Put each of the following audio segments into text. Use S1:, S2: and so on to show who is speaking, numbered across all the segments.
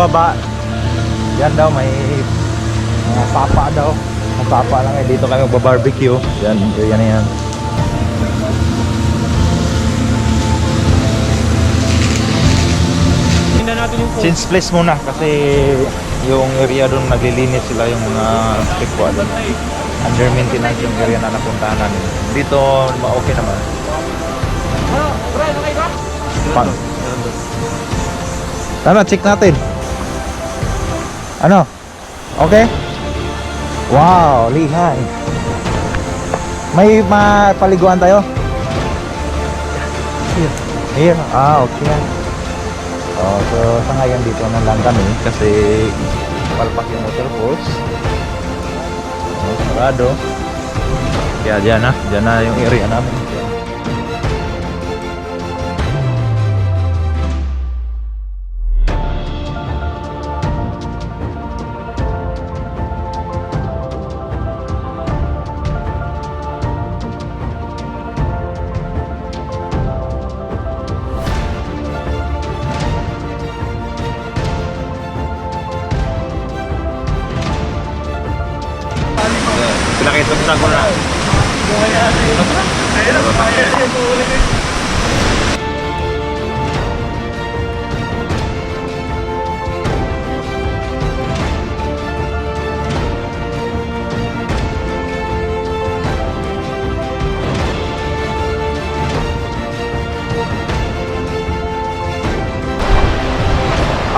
S1: baba. Yan daw may mga papa daw. Ang papa lang eh. Dito kami magbabarbecue. Yan, yan na yan.
S2: Tingnan natin yung post.
S1: Change place muna kasi yung area doon naglilinis sila yung mga tikwa doon. Under maintenance yung area na napuntahan namin. Dito okay naman.
S2: Bro, okay ka?
S1: Pang. Tama, check natin. Ano? Okay? Wow, lihay. May mapaliguan tayo? Here. Ah, okay. Oh, so sa ngayon dito na lang kami kasi palpak yung motor course. Oh, sarado. Kaya dyan na yung area namin. Pinakita sa ko na.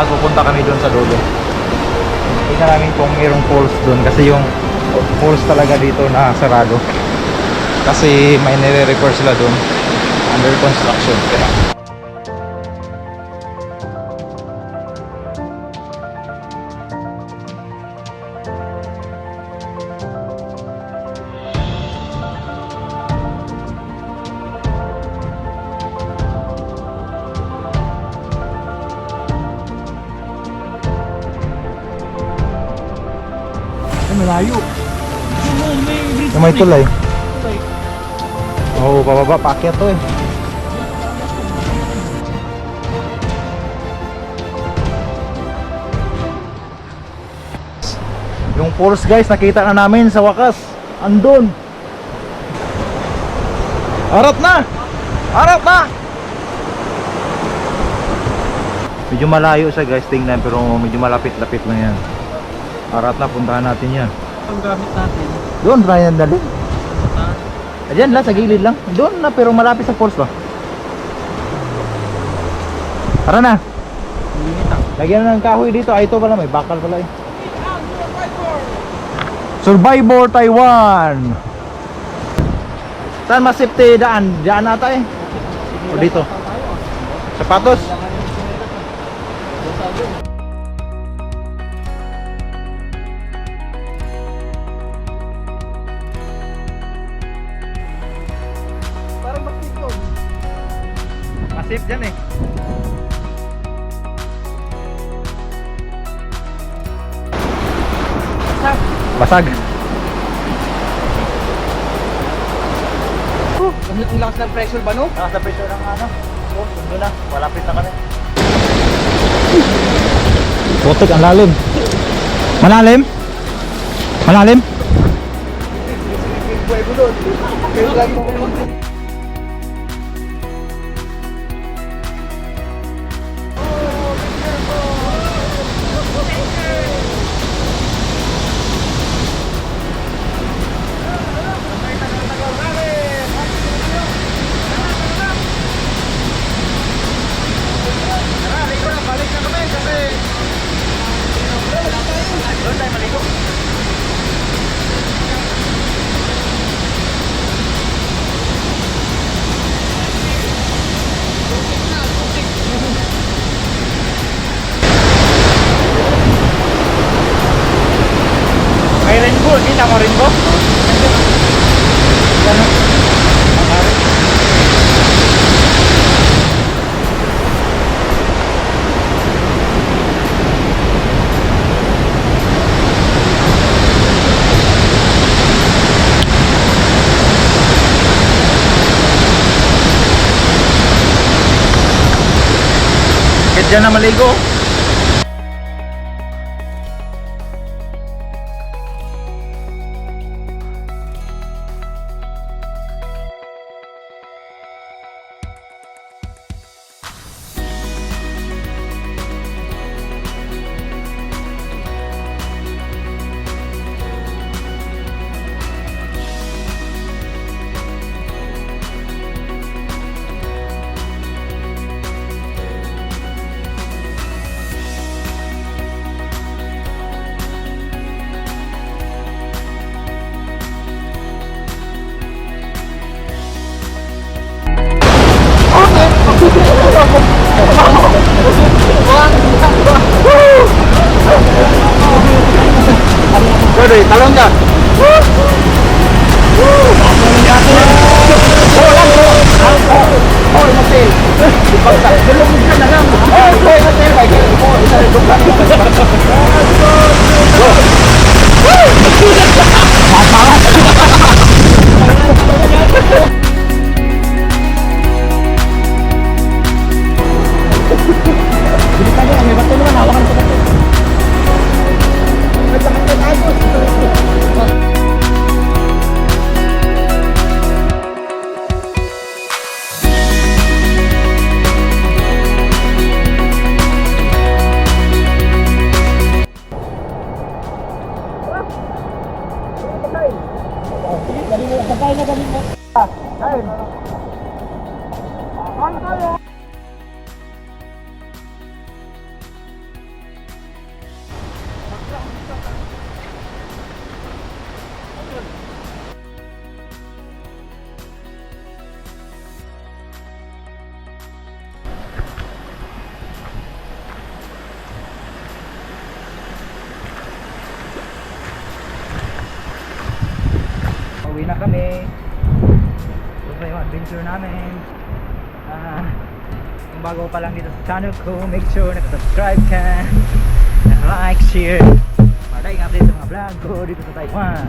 S1: Pupunta kami doon sa dulo. Tingnan namin kung mayroong falls doon kasi yung falls talaga dito na sarado kasi may nire-repair sila doon under construction. Kaya
S2: Malayo.
S1: may tulay. Oo, pababa, paakyat to eh. Yung falls guys, nakita na namin sa wakas. Andun. Harap na! Harap na! Medyo malayo siya guys, tingnan, pero medyo malapit-lapit lang yan. Harap na, puntahan natin yan.
S2: Ang gamit natin.
S1: Doon, Ryan, dali. Ayan lang, sa gilid lang. Doon na, pero malapit sa falls ba? Tara na. Lagyan na ng kahoy dito. Ay, ito pala, may bakal pala eh. Survivor Taiwan. Saan mas safety daan? Diyan nata eh. O dito. Sapatos.
S2: Parang bakit yun?
S1: Masip dyan eh. Basag.
S2: Ang lakas ng pressure ba no?
S1: Nasa pressure ng ano? Oh, sundo na. Malapit na kami. Putik, ang lalim. Malalim? Malalim? May rainbow, kita mo rainbow? Diyan na maligo. kami. Ito pa yung adventure namin. Kung bago pa lang dito sa channel ko, make sure nakasubscribe ka, like, share, para tayong update sa mga vlog ko dito sa Taiwan.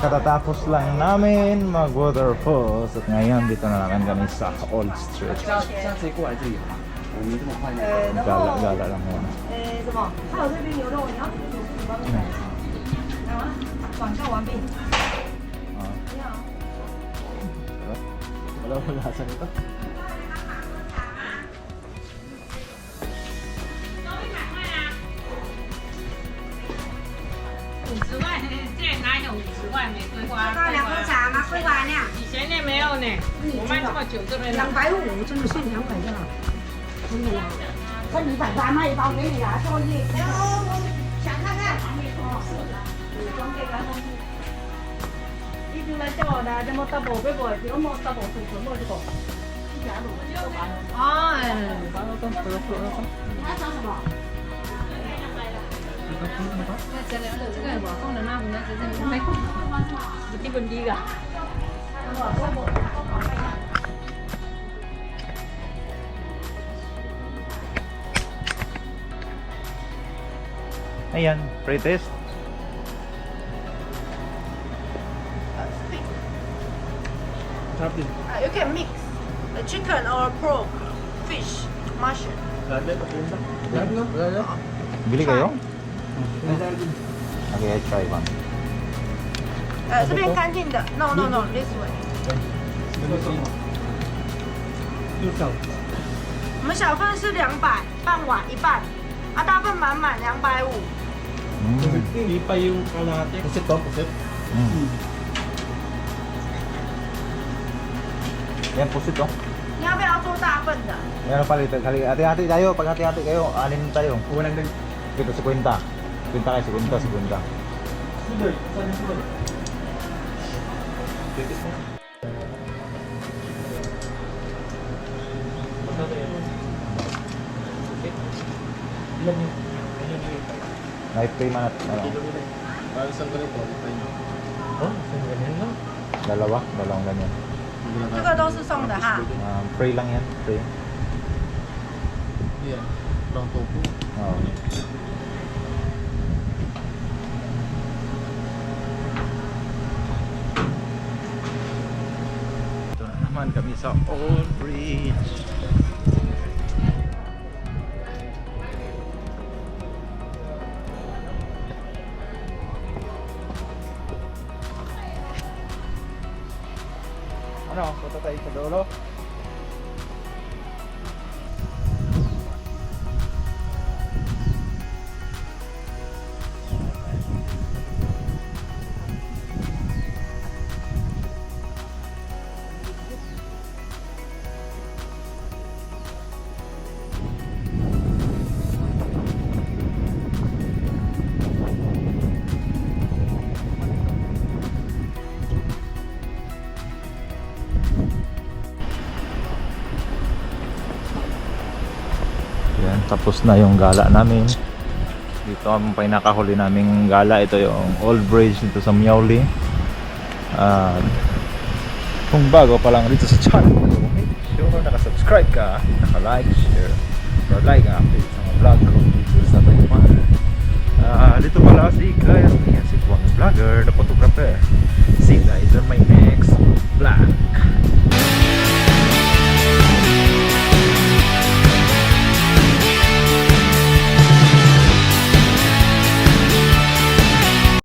S1: Katatapos lang namin mag waterfalls at ngayon dito na naman kami sa Old Street.
S2: 下次过来这里，我没这么快呢。
S1: Gala lang muna.
S3: 什么？还有这边牛肉，你要自己煮，你帮我买。来完了，广告完毕。 你好。
S2: Wala sa nito.
S4: 50万，这哪有50万玫瑰花？
S3: 刚两喝茶吗？喝完了。
S4: 以前那没有呢，我卖这么久这边
S3: 250，真的限200就好。真的呀，分你100块卖一包给你啊，作业。哎呦，我想看看。哦，是的。装这个东西。你就来叫我的，这么 double 俾我，如果冇 double 做什么这个？哦，哎。你还想什么？
S4: 这个我放的那不能直接没空，不低不低的。
S1: Ayan, pre-test.
S2: Sarap din.
S3: You can mix the chicken or pork, fish, mushroom.
S2: Grabe, papunta. Grabe no? Grabe no?
S1: Bili kayo?
S2: Grabe din.
S1: Okay, I try one.
S3: 这边干净的。No no no, this way。 我们小份是200，半碗一半，大份满满250。
S2: Hindi pa yung kalahati. Pusit to, pusit.
S1: Yan, pusit oh.
S3: 你要不要做大份的？
S1: Yan, palit. Hati-hati tayo. Pag hati-hati kayo, 6 tayo.
S2: Walang din.
S1: Dito, 50. 50 kayo, 50.
S2: Sudoy. Saan yung sudoy? Ilan yun?
S1: Night pay man at ano,
S2: Para isang ganito, tayo. Oh, isang ganyan lang.
S1: dalawang ganyan.
S3: 这个都是送的哈。
S1: Free lang yan, free.
S2: Yan. Long tofu.
S1: Oo. Ito na naman kami sa Old Bridge. Ano, punta tayo sa dulo. Yan, tapos na yung gala namin. Dito ang pinakahuli naming gala. Ito yung Old Bridge dito sa Miauli. Kung bago pa lang dito sa channel, make sure nakasubscribe ka, naka-like, share, or like ang update sa mga vlog ko dito sa Taiwan. Dito pala si Kaya, si Kwang Vlogger, the photographer. See you guys on my